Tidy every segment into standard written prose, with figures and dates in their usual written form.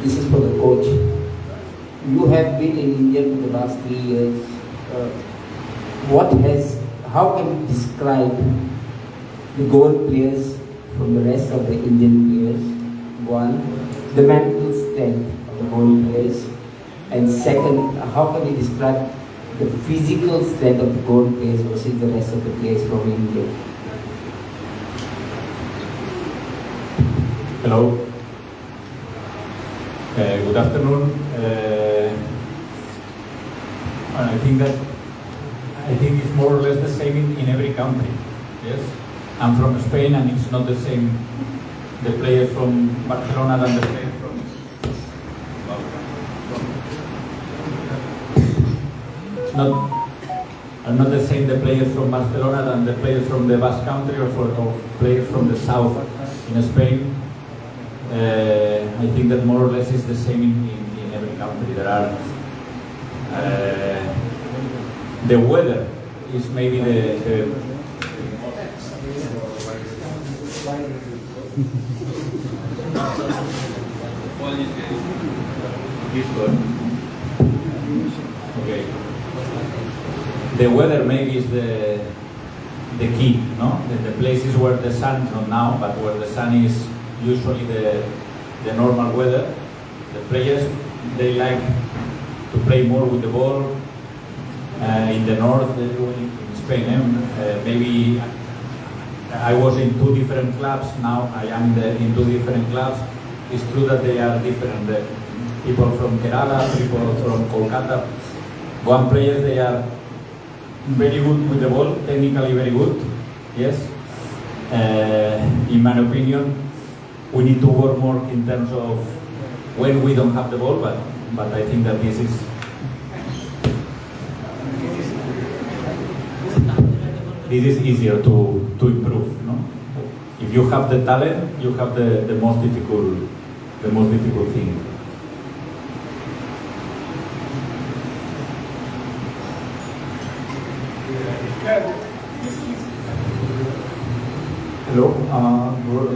this is for the coach. You have been in India for the last 3 years. How can you describe the Goa players from the rest of the Indian players? One, the mental strength of the Goa players. And second, how can you describe the physical strength of the Goa players versus the rest of the players from India? Hello. Good afternoon. I think it's more or less the same in every country. Yes, I'm from Spain, and it's not the same. The players from Barcelona than the players from. It's not the same. The players from Barcelona than the players from the Basque Country or players from the south in Spain. I think that more or less is the same in every country. There are the weather is maybe the okay. The weather maybe is the key, no? The places where the sun, not now, but where the sun is usually the normal weather. The players, they like to play more with the ball. In the north, in Spain, maybe I was in 2 different clubs. Now I am in 2 different clubs. It's true that they are different. The people from Kerala, people from Kolkata. Goan players, they are very good with the ball, technically very good. Yes. In my opinion, we need to work more in terms of when we don't have the ball, but I think that this is easier to improve. No? If you have the talent, you have the most difficult thing. Hello,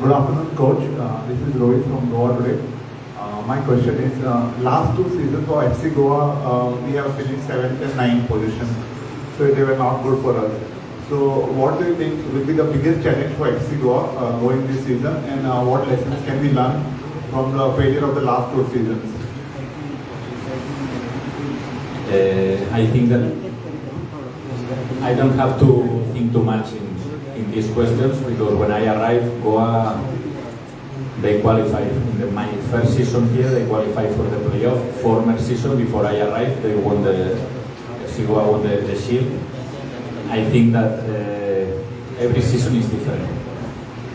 good afternoon, coach. This is Rohit from Goa today. My question is, last 2 seasons for FC Goa, we have finished 7th and 9th position, so they were not good for us. So what do you think will be the biggest challenge for FC Goa going this season, and what lessons can we learn from the failure of the last 2 seasons? I think that I don't have to think too much in these questions, because when I arrived, Goa, they qualified. In my first season here, they qualified for the playoff. Former season, before I arrived, they won FC Goa won the shield. I think that every season is different.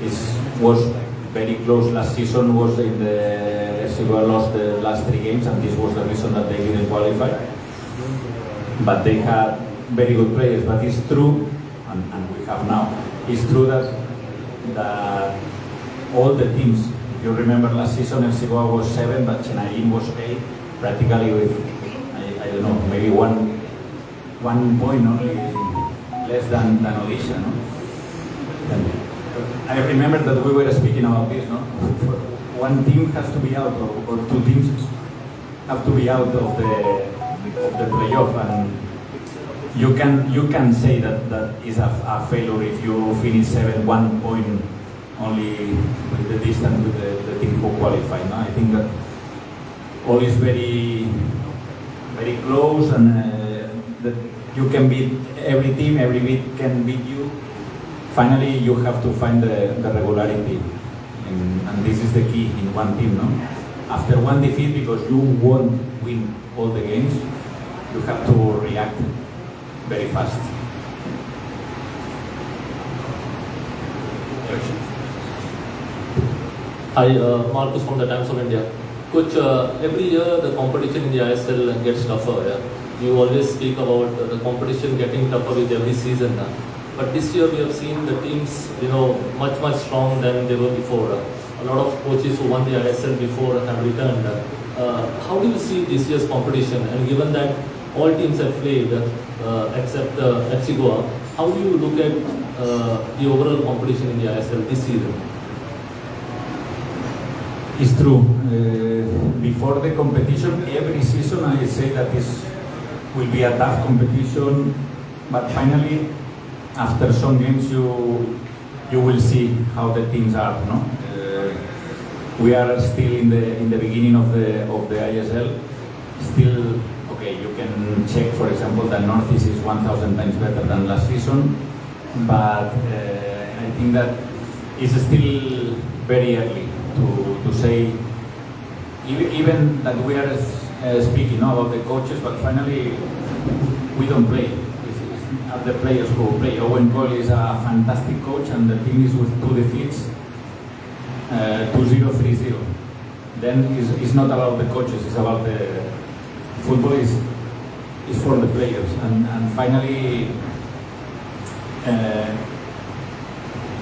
It was very close last season. Was in the FC Goa lost the last 3 games, and this was the reason that they didn't qualify. But they had very good players. But it's true, and we have now. It's true that all the teams. If you remember last season, FC Goa was 7, but Chennai was 8, practically with I don't know, maybe one point only less than Odisha. No? And I remember that we were speaking about this. No, one team has to be out, or 2 teams have to be out of the playoff, and you can say that is a failure if you finish 7, 1 point only with the distance with the team who qualified. No? I think that all is very, very close, and that you can beat every team, every beat can beat you. Finally, you have to find the regularity, and this is the key in one team. No? After one defeat, because you won't win all the games, you have to react very fast. Hi, Marcus from the Times of India. Coach, every year the competition in the ISL gets tougher. Yeah? You always speak about the competition getting tougher with every season. But this year we have seen the teams, much strong than they were before. A lot of coaches who won the ISL before have returned. How do you see this year's competition? And given that all teams have played except FC Goa, how do you look at the overall competition in the ISL this season? It's true. Before the competition, every season I say that this will be a tough competition, but finally, after some games, you will see how the teams are. No, we are still in the beginning of the ISL. Still, okay, you can check, for example, that Northeast is 1,000 times better than last season, but I think that it's still very early to say, even that we are speaking about the coaches, but finally we don't play. It's the players who play. Owen Cole is a fantastic coach, and the team is with 2 defeats, 2-0, 3-0. Then it's not about the coaches, it's about the football is for the players. And finally,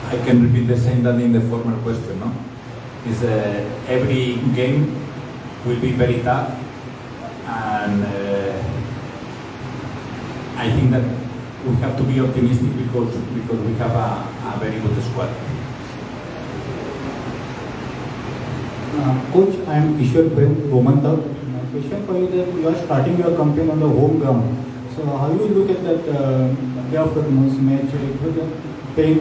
I can repeat the same that in the former question, no? Is every game will be very tough, and I think that we have to be optimistic because we have a very good squad. Coach, I am Ishwar Prem, Gomantak. My question for you that you are starting your campaign on the home ground. So how you look at that day after the match playing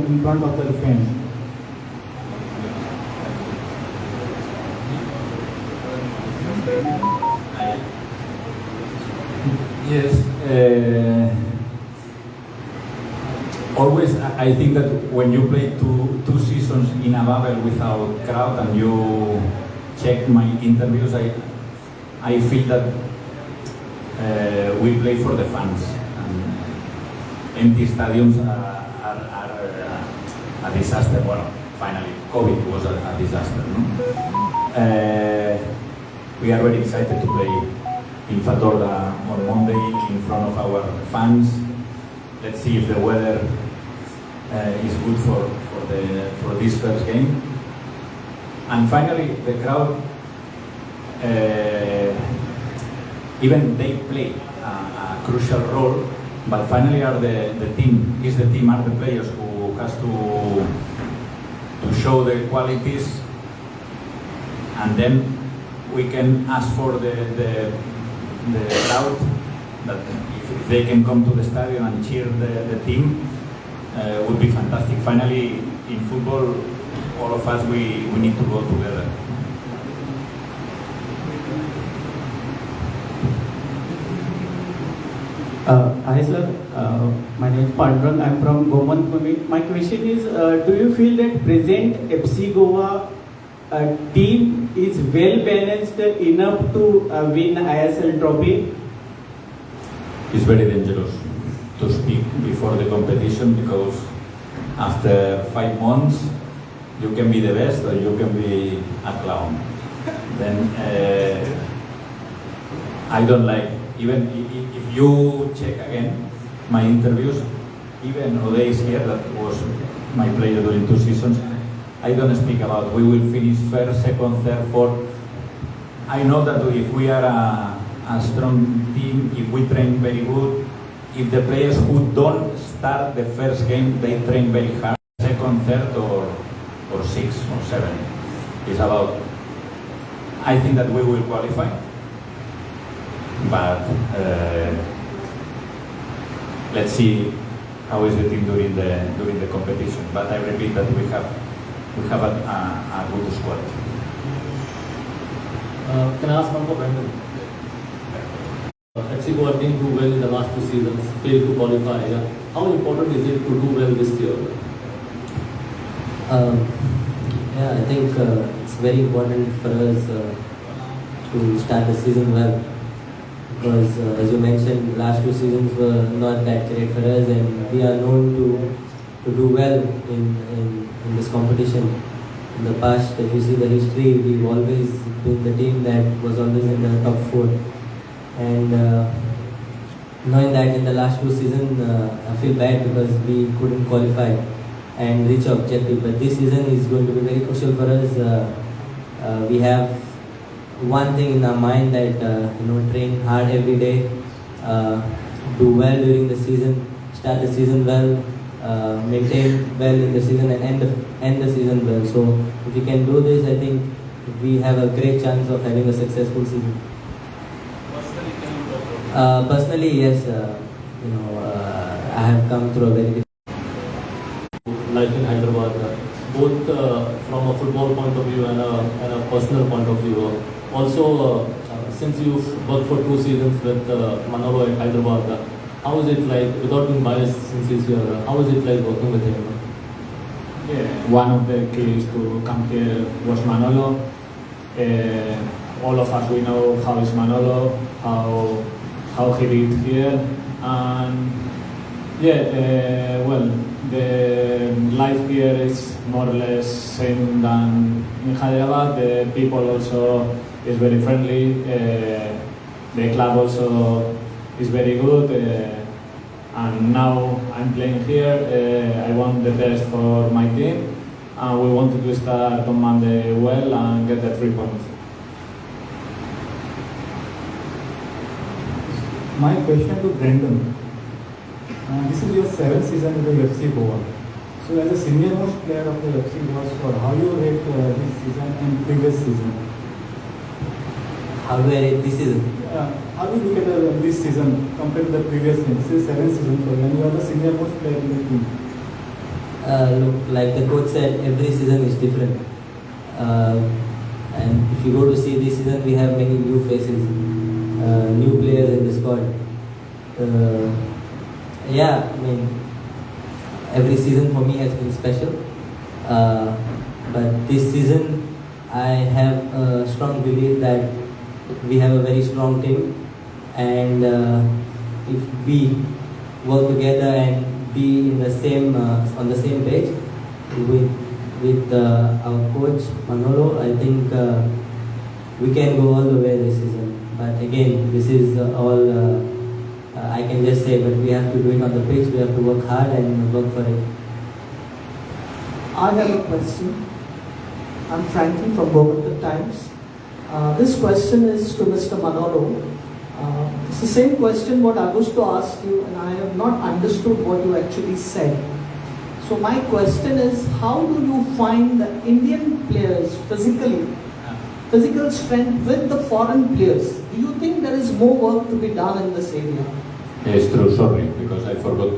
in front of the fans? Yes. Always, I think that when you play two seasons in a bubble without crowd, and you check my interviews, I feel that we play for the fans. And empty stadiums are a disaster. Well, finally, COVID was a disaster. No? We are very excited to play in Fatorda on Monday in front of our fans. Let's see if the weather is good for this first game. And finally, the crowd, even they play a crucial role, but finally are the team, are the players who has to show the qualities, and then we can ask for the crowd that if they can come to the stadium and cheer the team, would be fantastic. Finally, in football, all of us, we need to go together. Hi sir, my name is Pandurang. I am from Gomantak. My question is, do you feel that present FC Goa team is well balanced enough to win ISL trophy? It's very dangerous to speak before the competition, because after 5 months you can be the best or you can be a clown. Then I don't like, even if you check again my interviews, even Odeis here, that was my player during 2 seasons, I don't speak about we will finish first, second, third, fourth. I know that if we are a strong team, if we train very good, if the players who don't start the first game, they train very hard, second, third, or 6 or 7. It's about, I think that we will qualify, but let's see how is the team during the competition. But I repeat that we have a good squad. Can I ask one for Brandon? FC Goa didn't do well in the last 2 seasons, failed to qualify. Yeah. How important is it to do well this year? Yeah, I think it's very important for us to start the season well, because as you mentioned, last 2 seasons were not that great for us, and we are known to do well in this competition. In the past, if you see the history, we've always been the team that was always in the top 4. And knowing that in the last 2 seasons, I feel bad because we couldn't qualify and reach our objective. But this season is going to be very crucial for us. We have one thing in our mind that train hard every day, do well during the season, start the season well, maintain well in the season, and end the season well. So if we can do this, I think we have a great chance of having a successful season. Personally, yes. I have come through a very difficult Life in Hyderabad, both from a football point of view and a personal point of view. Also, since you've worked for 2 seasons with Manolo at Hyderabad, how is it like, without being biased since he's here, how is it like working with him? Yeah, one of the keys to come here was Manolo. All of us, we know how is Manolo, how he did here, and yeah, well, the life here is more or less same than in Hyderabad. The people also is very friendly. The club also is very good. And now I'm playing here. I want the best for my team, and we wanted to start on Monday well and get the 3 points. My question to Brendan. This is your 7th season with the FC Goa. So as a senior most player of the FC Goa squad, how do you rate this season and previous season? How do I rate this season? How do you look at this season compared to the previous season? This is 7th season for you and you are the senior most player in the team. Look, like the coach said, every season is different. And if you go to see this season, we have many new faces, new players in the squad. Yeah, I mean, every season for me has been special. But this season, I have a strong belief that we have a very strong team, and if we work together and be in the same on the same page with our coach Manolo, I think we can go all the way this season. But again, this is all I can just say, but we have to do it on the pitch. We have to work hard and work for it. I have a question. I'm Franklin from Bogota Times. This question is to Mr. Manolo. It's the same question what Augusto asked you, and I have not understood what you actually said. So my question is, how do you find the Indian players physical strength with the foreign players? Do you think there is more work to be done in this area? It's true, sorry, because I forgot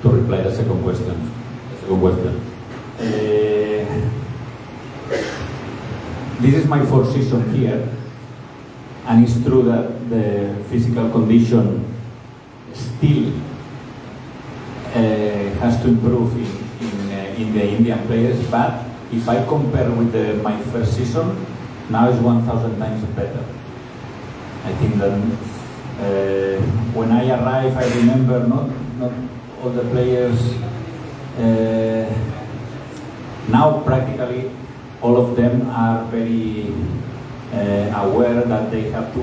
to reply the second question. This is my 4th season here, and it's true that the physical condition still has to improve in the Indian players, but if I compare with my first season, now it's 1,000 times better. I think that when I arrived, I remember not all the players. Now practically all of them are very aware that they have to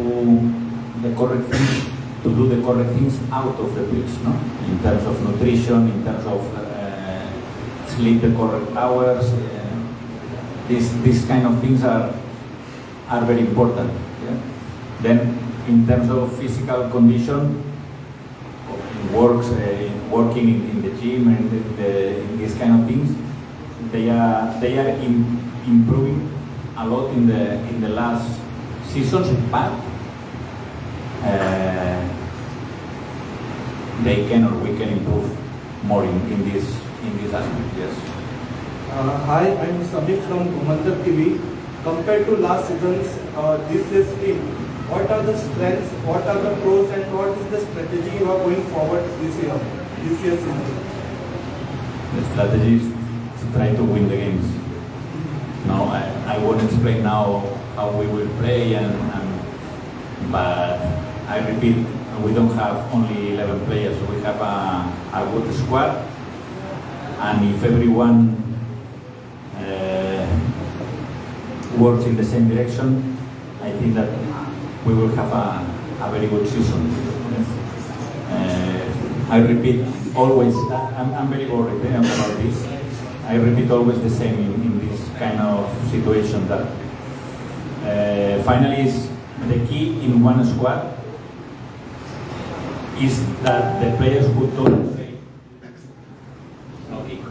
do the correct things out of the pitch, no? In terms of nutrition, in terms of sleep the correct hours. These kind of things are very important. Yeah? Then, in terms of physical condition, working in the gym and in these kind of things, they are improving a lot in the last seasons, but they can or we can improve more in this aspect. Yes. Hi, I'm Samik from Gomantak TV. Compared to last season's this year's team, what are the strengths, what are the pros, and what is the strategy you are going forward this year's season? The strategy is to try to win the games. Now, I won't explain now how we will play, but I repeat, we don't have only 11 players. We have a good squad, and if everyone works in the same direction, I think that we will have a very good season. I repeat always, I'm very worried about this. I repeat always the same in this kind of situation, that finally is the key in one squad is that the players who don't play no kick.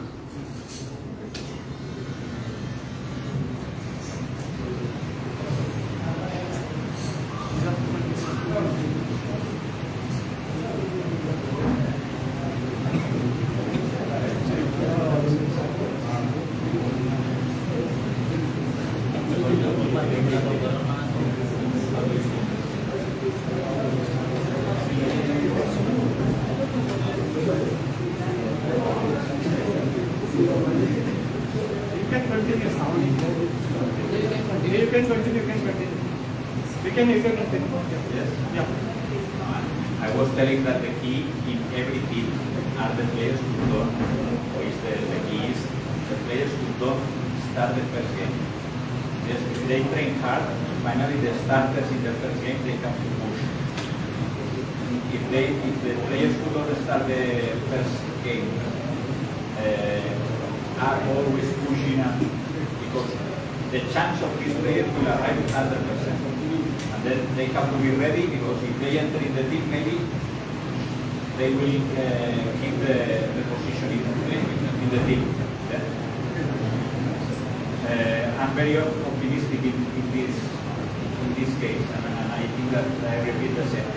I was telling that the key in every team are the players who don't, or is the key is the players who don't start the first game. Yes, if they train hard, finally the starters in the first game, they come to push. If the players who don't start the first game are always pushing up, because the chance of this player will arrive 100%. And then they have to be ready, because if they enter in the team, maybe they will keep the position in the team. Yeah? I'm very optimistic in this case, and I think that I repeat the same.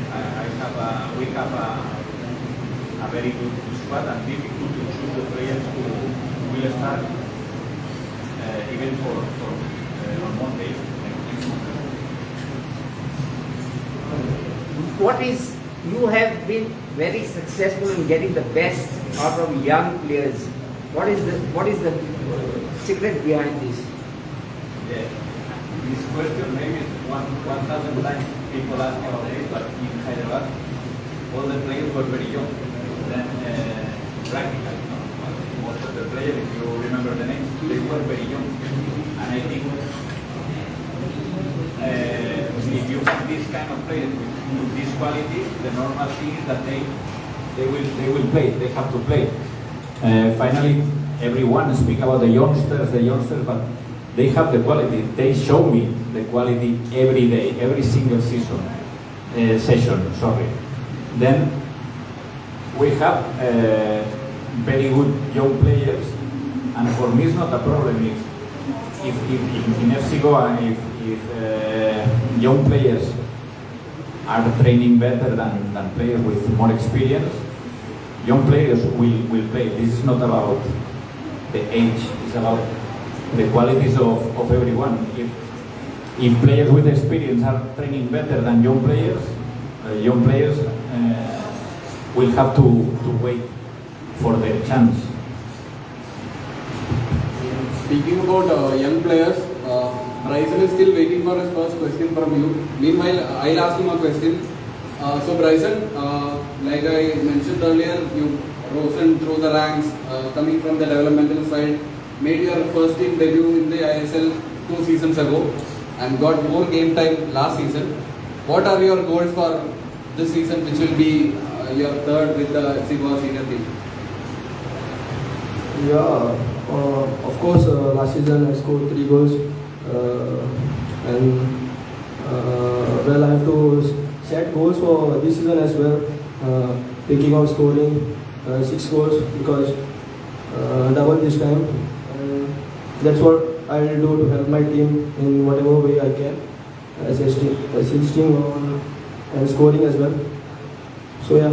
We have a very good squad, and difficult to choose the players who will start even for on Monday. You have been very successful in getting the best out of young players. What is the secret behind this? Yeah. This question maybe 1,000 times people ask about it, but in Hyderabad, all the players were very young. Then practically, most of the players, if you remember the names, they were very young. And I think if you have this kind of players with this quality, the normal thing is that they will play. They have to play. Finally, everyone speak about the youngsters, but they have the quality. They show me the quality every day, every single session. Then we have very good young players, and for me it's not a problem if in FC Goa if young players are training better than players with more experience. Young players will play. This is not about the age, it's about the qualities of everyone. If players with experience are training better than young players will have to wait for their chance. Speaking about young players, Bryson is still waiting for his first question from you. Meanwhile, I'll ask him a question. So Bryson, like I mentioned earlier, you rose through the ranks, coming from the developmental side, made your first team debut in the ISL 2 seasons ago and got more game time last season. What are your goals for this season, which will be your third with the FC Goa senior team? Yeah, of course, last season I scored 3 goals and well, I have to set goals for this season as well, thinking of scoring 6 goals because double this time. That's what I will do to help my team in whatever way I can, assisting and scoring as well. So yeah.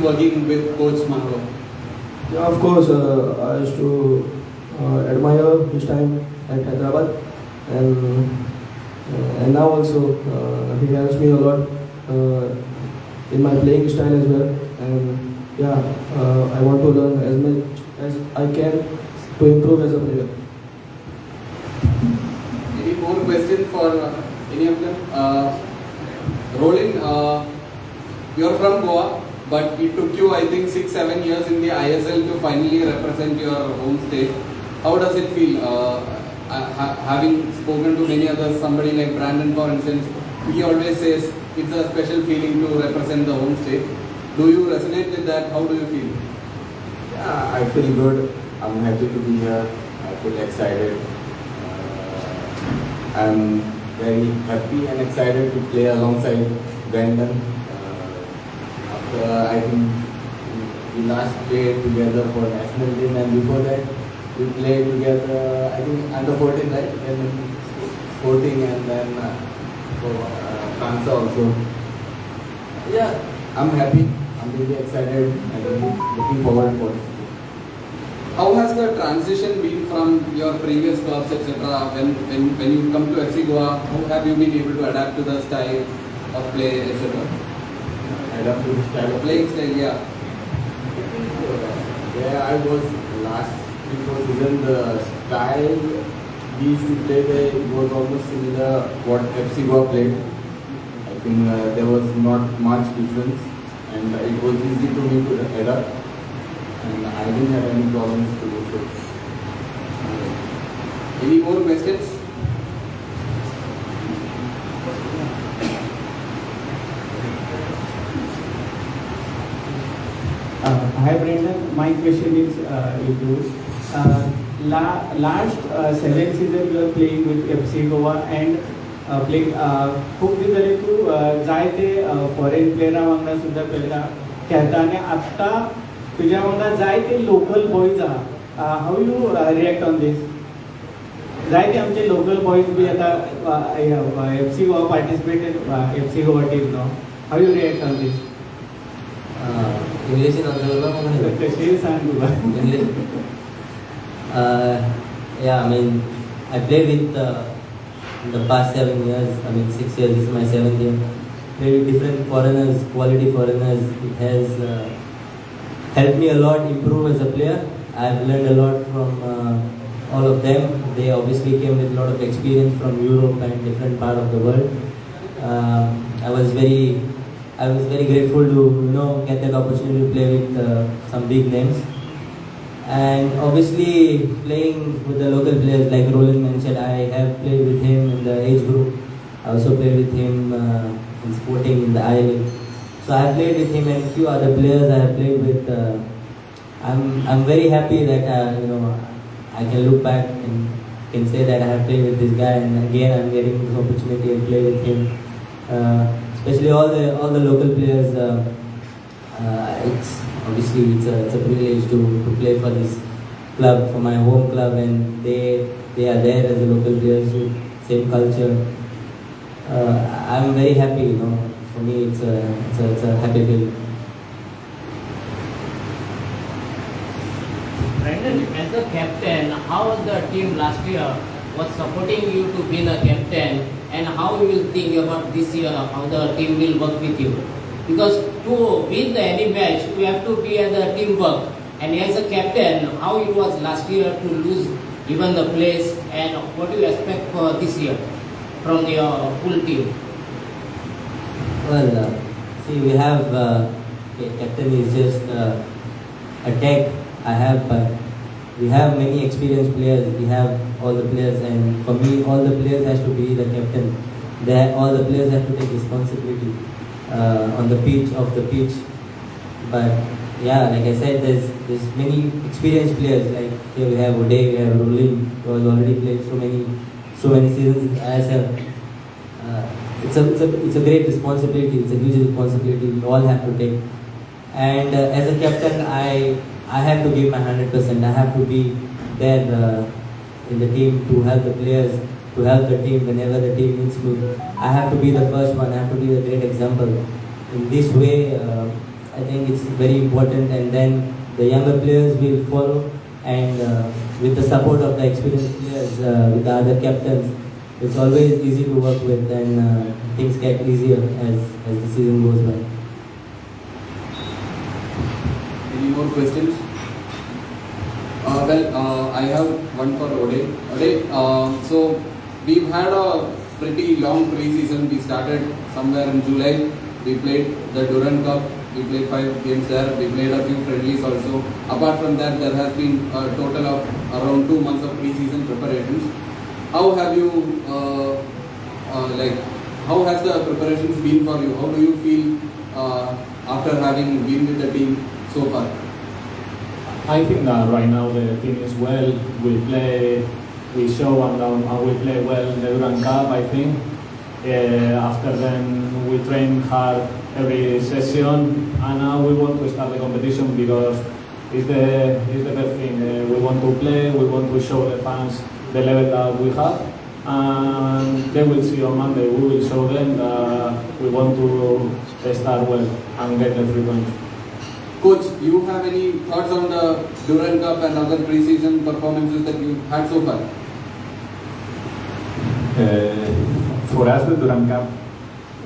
Working with Coach Manolo. Yeah, of course, I used to admire his time at Hyderabad, and now also he helps me a lot in my playing style as well. And yeah, I want to learn as much as I can to improve as a player. Any more questions for any of them? Roland, you're from Goa, but it took you, I think, 6-7 years in the ISL to finally represent your home state. How does it feel? Having spoken to many others, somebody like Brandon, for instance, he always says it's a special feeling to represent the home state. Do you resonate with that? How do you feel? Yeah, I feel good. I'm happy to be here. I feel excited. I'm very happy and excited to play alongside Brandon. After I think we last played together for national team, and before that we played together, I think under 14, right? And sporting, and then for France also. Yeah, I'm happy. I'm really excited and looking forward for it. How has the transition been from your previous clubs, etc.? When you come to FC Goa, how have you been able to adapt to the style of play, etc.? Adapt to the style of Playing style, yeah. Where I was last 3-4 season, the style we used to play there was almost similar what FC Goa played. I think there was not much difference, and it was easy to me to adapt, and I didn't have any problems to do so. Any more questions? Hi Brendan, my question is you. Last 7 seasons you are playing with FC Goa and playing खूप दीस जाले तू जाय ते foreign प्लेयरा वांगडा सुद्दां खेळटा आनी आत्ता तुज्या वांगडा जाय ते लोकल बॉयज आहा how you react on this जाय ते आमचे लोकल बॉयज बी आतां FC Goa participated FC Goa team no how you react on this English in कशें सांग तुका English. Yeah, I mean, I played with in the past 7 years. I mean, 6 years. This is my 7th year. Played with different foreigners, quality foreigners. It has helped me a lot improve as a player. I've learned a lot from all of them. They obviously came with a lot of experience from Europe and different part of the world. I was very grateful to get that opportunity to play with some big names. And obviously playing with the local players like Roland mentioned, I have played with him in the age group. I also played with him in Sporting in the I-League. So I have played with him and a few other players I have played with. I'm very happy that I can look back and can say that I have played with this guy, and again I'm getting this opportunity to play with him. Especially all the local players. It's a privilege to play for this club, for my home club, and they are there as a local players with same culture. I'm very happy, For me, it's a happy feeling. Brandon, as a captain, how the team last year was supporting you to be the captain, and how you will think about this year, how the team will work with you? Because to win any match, you have to be as a teamwork. And as a captain, how it was last year to lose even the place, and what do you expect for this year from your full team? Well, see, we have captain is just a tag I have, but we have many experienced players. We have all the players, and for me, all the players has to be the captain. All the players have to take responsibility on the pitch, off the pitch. But yeah, like I said, there's many experienced players. Like here we have O'Day, we have Rolling, who has already played so many seasons as well. It's a great responsibility. It's a huge responsibility we all have to take. And as a captain, I have to give my 100%. I have to be there in the team to help the players, to help the team whenever the team needs to. I have to be the first one. I have to be the great example. In this way, I think it's very important, and then the younger players will follow, and with the support of the experienced players, with the other captains, it's always easy to work with, and things get easier as the season goes by. Any more questions? I have one for O'Day. O'Day, so we've had a pretty long pre-season. We started somewhere in July. We played the Durand Cup. We played 5 games there. We played a few friendlies also. Apart from that, there has been a total of around 2 months of pre-season preparations. How have you, how has the preparations been for you? How do you feel after having been with the team so far? I think that right now the team is well. We show and we play well in the Durand Cup, I think. After then, we train hard every session, and now we want to start the competition because it's the best thing. We want to play, we want to show the fans the level that we have, and they will see on Monday. We will show them that we want to start well and get the 3 points. Coach, you have any thoughts on the Durand Cup and other pre-season performances that you had so far? For us, the Durand Cup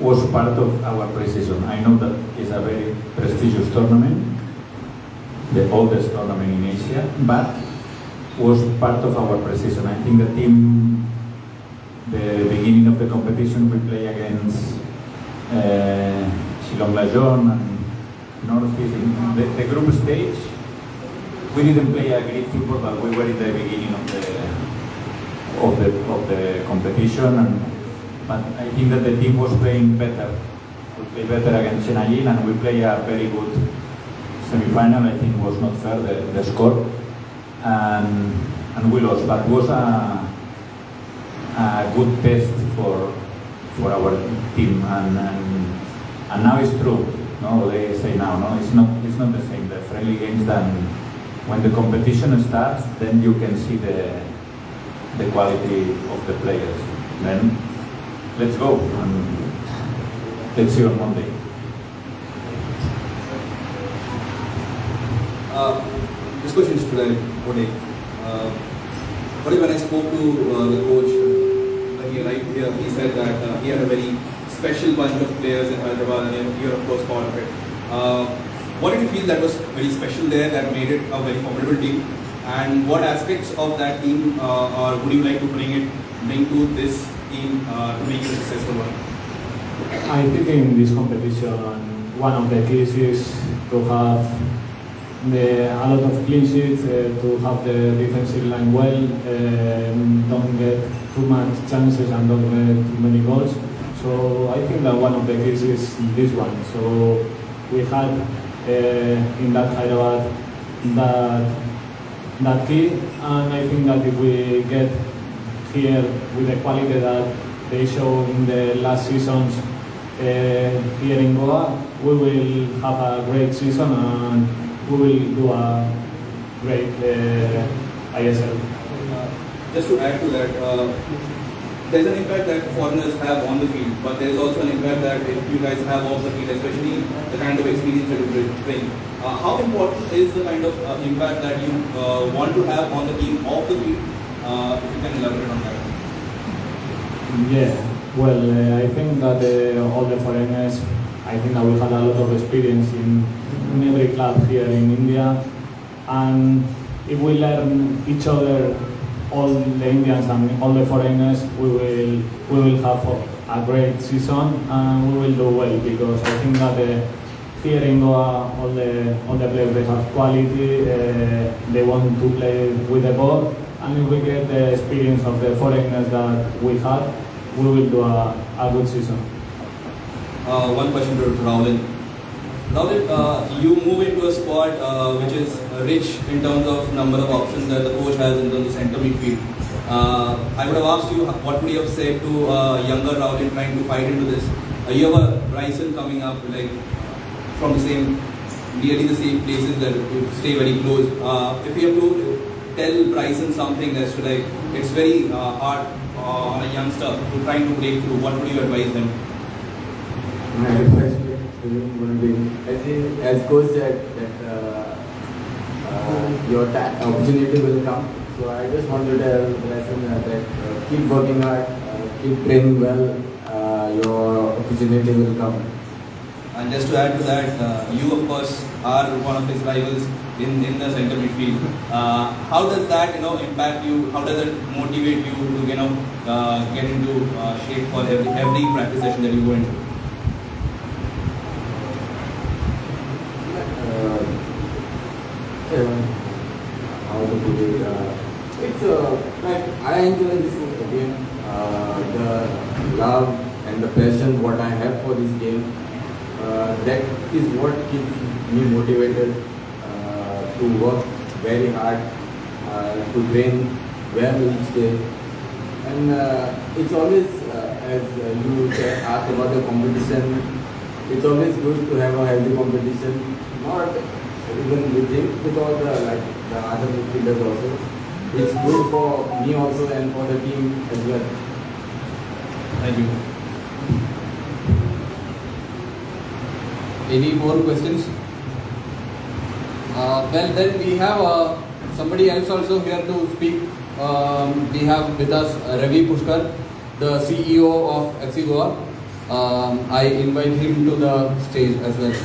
was part of our pre-season. I know that it's a very prestigious tournament, the oldest tournament in Asia, but was part of our pre-season. I think the team, the beginning of the competition, we play against Shillong Lajon and Northeast. In the group stage, we didn't play a great football, but we were in the beginning of the competition. But I think that the team was playing better. We played better against Chennai, and we played a very good semi-final. I think was not fair the score, and we lost. But it was a good test for our team, and now it's true. No, they say now, no, it's not the same. The friendly games than when the competition starts, then you can see the quality of the players. Then let's go and let's see on Monday. This question is to Ode. When I spoke to the coach when he arrived here, he said that he had a very special bunch of players in Hyderabad, and you're of course part of it. What did you feel that was very special there that made it a very formidable team? And what aspects of that team would you like to bring to this team to make it a successful one? I think in this competition, one of the keys is to have a lot of clean sheets, to have the defensive line well, don't get too much chances and don't get too many goals. So I think that one of the keys is this one. So we had in that Hyderabad that key, and I think that if we get here with the quality that they show in the last seasons here in Goa, we will have a great season and we will do a great ISL. Just to add to that, there's an impact that foreigners have on the field, but there's also an impact that you guys have off the field, especially the kind of experience that you bring. How important is the kind of impact that you want to have on the team off the field? If you can elaborate on that. Yeah, well, I think that all the foreigners, I think that we had a lot of experience in every club here in India, and if we learn each other, all the Indians and all the foreigners, we will have a great season and we will do well, because I think that here in Goa, all the players, they have quality, they want to play with the ball, and if we get the experience of the foreigners that we had, we will do a good season. One question to Raul. Raul, you move into a squad which is rich in terms of number of options that the coach has in terms of centre midfield. I would have asked you what would you have said to younger Raul trying to fight into this. You have a Bryson coming up, like from nearly the same places that you stay very close. If you have to tell Bryson something as to like it's very hard on a youngster to trying to break through, what would you advise them? My advice would be, as coach said, that your opportunity will come. So I just want to tell Bryson that keep working hard, keep training well, your opportunity will come. And just to add to that, you of course are one of his rivals in the centre midfield. How does that impact you? How does it motivate you to get into shape for every practice session that you go into? How to put it? It's like I enjoy this game. The love and the passion what I have for this game. That is what keeps me motivated to work very hard, to train well each day. And it's always, as you said, asked about the competition, it's always good to have a healthy competition, not even with all the other midfielders also. It's good for me also and for the team as well. Thank you. Any more questions? Well, then we have somebody else also here to speak. We have with us Ravi Pushkar, the CEO of FC Goa. I invite him to the stage as well. You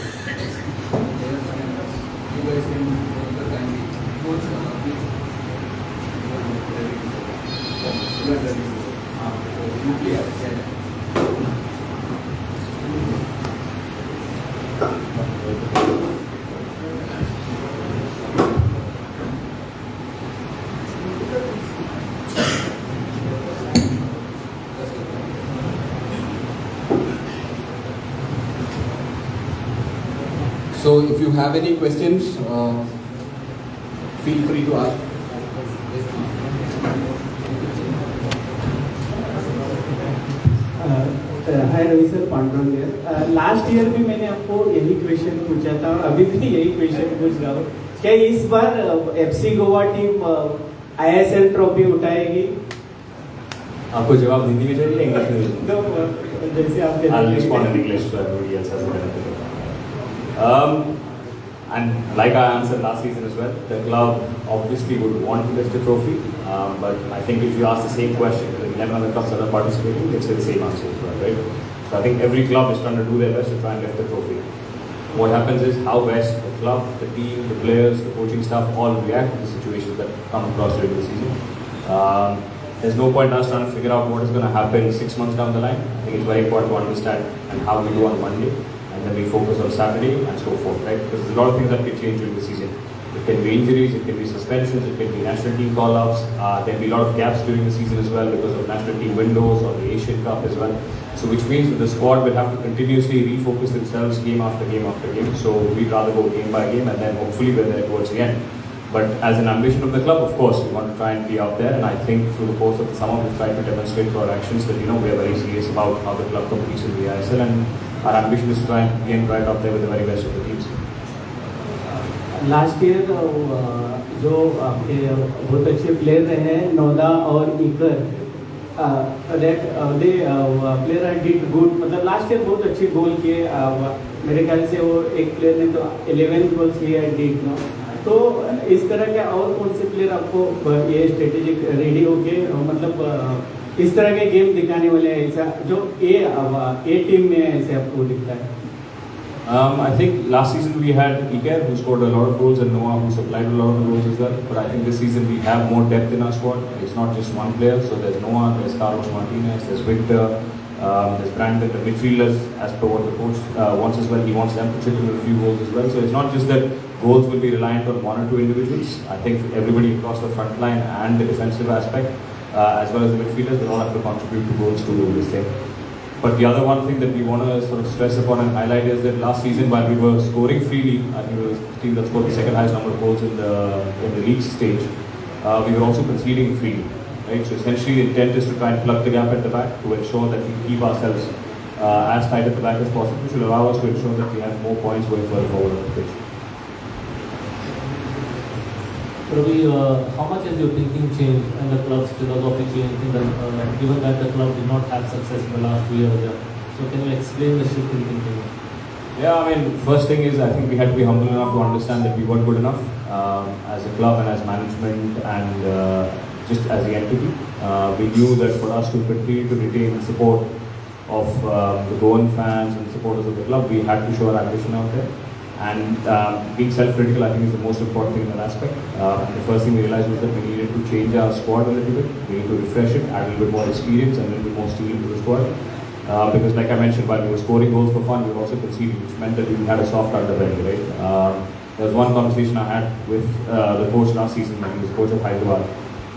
guys can take the time. Coach, So if you have any questions, feel free to ask. Hi Ravi sir, Pandurang है। Last year भी मैंने आपको यही question पूछा था और अभी भी यही क्वेश्चन पूछ रहा हूँ। क्या इस बार FC Goa team ISL trophy उठाएगी? आपको जवाब हिंदी में चाहिए इंग्लिश में? जैसे आप I'll respond in English so everybody else has a benefit. And like I answered last season as well, the club obviously would want to lift the trophy, but I think if you ask the same question to the 11 other clubs that are participating, they'd say the same answer as well, right? So I think every club is trying to do their best to try and lift the trophy. What happens is how best the club, the team, the players, the coaching staff all react to the situations that come across during the season. There's no point us trying to figure out what is going to happen 6 months down the line. I think it's very important to understand and how we do on Monday, and then we focus on Saturday and so forth, right? Because there's a lot of things that can change during the season. It can be injuries, it can be suspensions, it can be national team call-ups. There'll be a lot of gaps during the season as well because of national team windows or the Asian Cup as well. So which means that the squad will have to continuously refocus themselves game after game after game. So we'd rather go game by game and then hopefully we're there towards the end. But as an ambition of the club, of course, we want to try and be out there. And I think through the course of the summer, we've tried to demonstrate through our actions that, we are very serious about how the club competes in the ISL. And our ambition is to try and be right up there with the very best of the teams. Last year जो आपके बहुत अच्छे player रहे हैं नोदा और इकर, दे player did good, मतलब last year बहुत अच्छे गोल किए। मेरे ख्याल से वो एक प्लेयर ने तो 11 गोल्स किए डिड नो। तो इस तरह के और कौन से प्लेयर आपको ये स्ट्रेटेजिक रेडी होके मतलब इस तरह के गेम दिखाने वाले हैं, ऐसा जो ए टीम में ऐसे आपको दिखता है? I think last season we had Iker who scored a lot of goals and Noah who supplied a lot of goals as well. But I think this season we have more depth in our squad. It's not just one player. So there's Noah, there's Carlos Martinez, there's Victor, there's Brandon, the midfielders, as per what the coach wants as well. He wants them to chip in with a few goals as well. So it's not just that goals will be reliant on one or two individuals. I think everybody across the front line and the defensive aspect, as well as the midfielders, they all have to contribute to goals to do this thing. But the other one thing that we want to sort of stress upon and highlight is that last season, while we were scoring freely, I think it was the team that scored the second highest number of goals in the league stage, we were also conceding freely, right? So essentially, the intent is to try and plug the gap at the back to ensure that we keep ourselves as tight at the back as possible, which will allow us to ensure that we have more points going further forward on the pitch. Ravi, how much has your thinking changed and the club's philosophy changed given that the club did not have success in the last 2 years? So can you explain the shift in thinking? Yeah, I mean, first thing is I think we had to be humble enough to understand that we weren't good enough as a club and as management and just as the entity. We knew that for us to continue to retain the support of the Goan fans and supporters of the club, we had to show our ambition out there. And being self-critical, I think, is the most important thing in that aspect. The first thing we realized was that we needed to change our squad a little bit. We need to refresh it, add a little bit more experience and a little bit more steel into the squad. Because like I mentioned, while we were scoring goals for fun, we were also conceding, which meant that we had a soft underbelly, right? There was one conversation I had with the coach last season when he was coach of Hyderabad.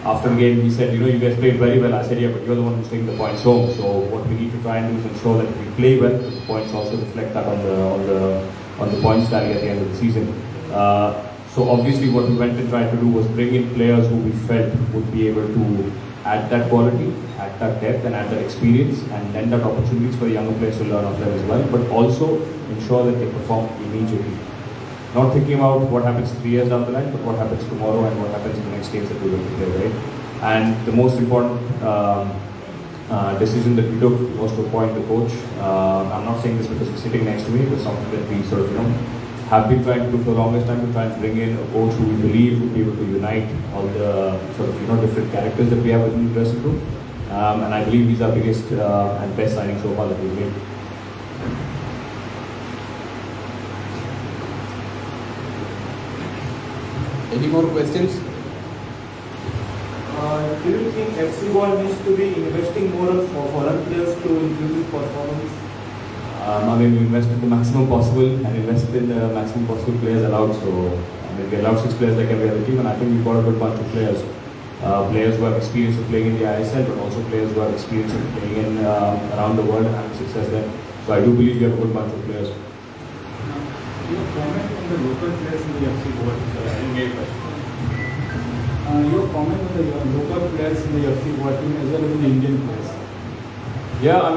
After the game, he said, you guys played very well. I said, yeah, but you're the one who's taking the points home. So what we need to try and do is ensure that if we play well, the points also reflect that on the points tally at the end of the season. So obviously what we went and tried to do was bring in players who we felt would be able to add that quality, add that depth and add that experience and lend that opportunities for the younger players to learn off them as well, but also ensure that they perform immediately. Not thinking about what happens 3 years down the line, but what happens tomorrow and what happens in the next games that we're going to play, right? And the most important decision that we took was to appoint the coach. I'm not saying this because he's sitting next to me. It was something that we sort of, have been trying to do for the longest time, to try and bring in a coach who we believe would be able to unite all the sort of, different characters that we have within the dressing room. And I believe he's our biggest and best signing so far that we've made. Any more questions? Do you think FC Goa needs to be investing more on foreign players to increase his performance? We invested the maximum possible and invested in the maximum possible players allowed. So, we allowed 6 players like every other team, and I think we've got a good bunch of players. Players who have experience of playing in the ISL, but also players who have experience of playing in around the world and having success there. So I do believe we have a good bunch of players. Your comment on the local players in the FC Goa team, your comment on the local players in the FC Goa team as well as in the Indian players. Yeah,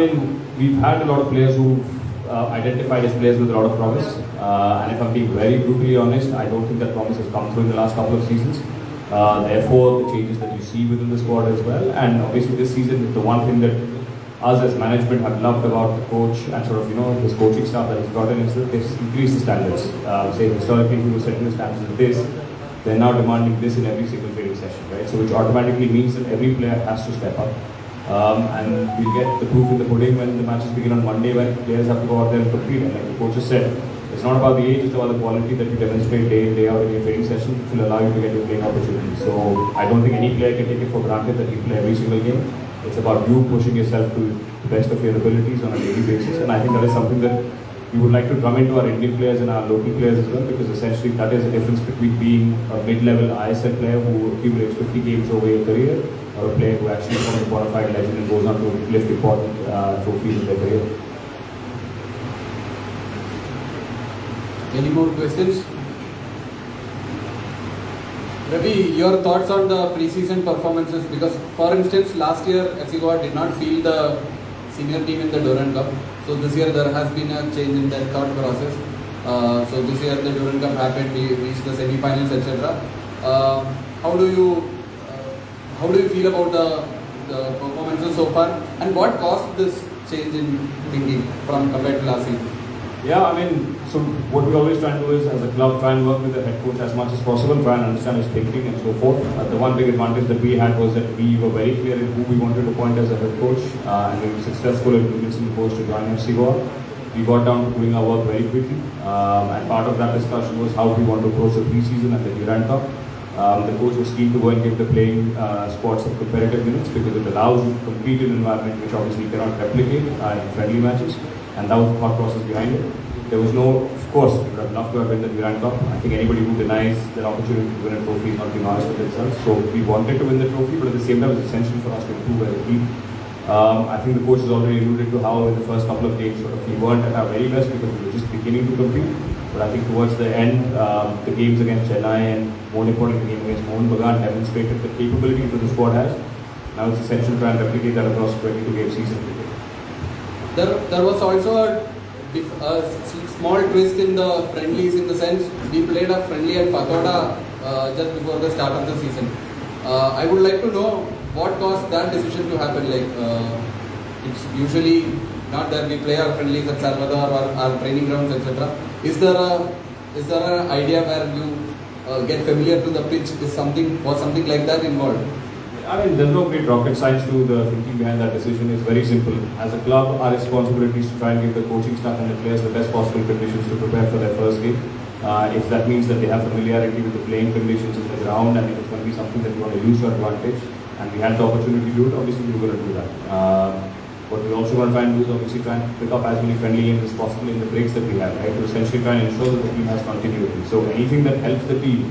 we've had a lot of players who identified as players with a lot of promise. And if I'm being very brutally honest, I don't think that promise has come through in the last couple of seasons. Therefore, the changes that you see within the squad as well. And obviously this season, the one thing that us as management have loved about the coach and sort of, this coaching staff that he's brought in is that they've increased the standards. Say historically, if you were setting the standards at this, they're now demanding this in every single training session, right? So which automatically means that every player has to step up. And we'll get the proof in the pudding when the matches begin on Monday, when players have to go out there and compete. And like the coach has said, it's not about the age, it's about the quality that you demonstrate day in, day out in your training session, which will allow you to get your playing opportunities. So I don't think any player can take it for granted that you play every single game. It's about you pushing yourself to the best of your abilities on a daily basis. And I think that is something that we would like to drum into our Indian players and our local players as well, because essentially that is the difference between being a mid-level ISL player who accumulates 50 games over a career, or a player who actually becomes a qualified legend and goes on to lift important trophies in their career. Any more questions? Ravi, your thoughts on the preseason performances? Because, for instance, last year FC Goa did not field the senior team in the Durand Cup. So this year there has been a change in that thought process. So this year the Durand Cup happened, we reached the semi-finals, etc. How do you feel about the performances so far, and what caused this change in thinking from compared to last season? Yeah, so what we always try and do is, as a club, try and work with the head coach as much as possible, try and understand his thinking and so forth. The one big advantage that we had was that we were very clear in who we wanted to appoint as a head coach, and we were successful in convincing the coach to join FC Goa. We got down to doing our work very quickly, and part of that discussion was how we want to approach the preseason and the Durand Cup. The coach was keen to go and give the playing squad some competitive minutes, because it allows you to compete in an environment which obviously you cannot replicate in friendly matches, and that was the thought process behind it. There was no, of course, we would have loved to have won the Durand Cup. I think anybody who denies the opportunity to win a trophy is not being honest with themselves. So we wanted to win the trophy, but at the same time it was essential for us to improve as a team. I think the coach has already alluded to how in the first couple of games we weren't at our very best because we were just beginning to compete. But I think towards the end, the games against Chennai and more importantly the game against Mohan Bagan demonstrated the capability that the squad has. Now it's essential to try and replicate that across 22-game season. There was also a small twist in the friendlies, in the sense we played a friendly at Patoda just before the start of the season. I would like to know what caused that decision to happen. It's usually not that we play our friendlies at Salvador or our training grounds, etc. Is there an idea where you get familiar to the pitch? Was something like that involved? There's no great rocket science to the thinking behind that decision. It's very simple. As a club, our responsibility is to try and give the coaching staff and the players the best possible conditions to prepare for their first game. If that means that they have familiarity with the playing conditions in the ground, and if it's going to be something that you want to use to advantage, and we had the opportunity to do it, obviously we were going to do that. What we're also going to try and do is obviously try and pick up as many friendly games as possible in the breaks that we have, right? To essentially try and ensure that the team has continuity. So anything that helps the team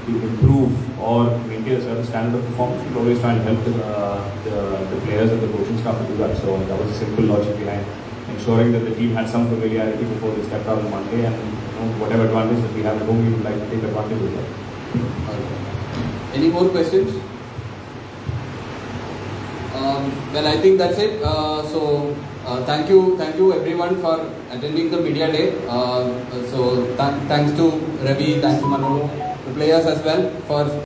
to improve or maintain a certain standard of performance, we'll always try and help the players and the coaching staff to do that. So that was a simple logic behind ensuring that the team had some familiarity before they stepped out on Monday, and whatever advantage that we have at home, we would like to take advantage of that. Any more questions? Well, I think that's it. Thank you everyone for attending the media day. Thanks to Ravi, thanks to Manolo, the players as well for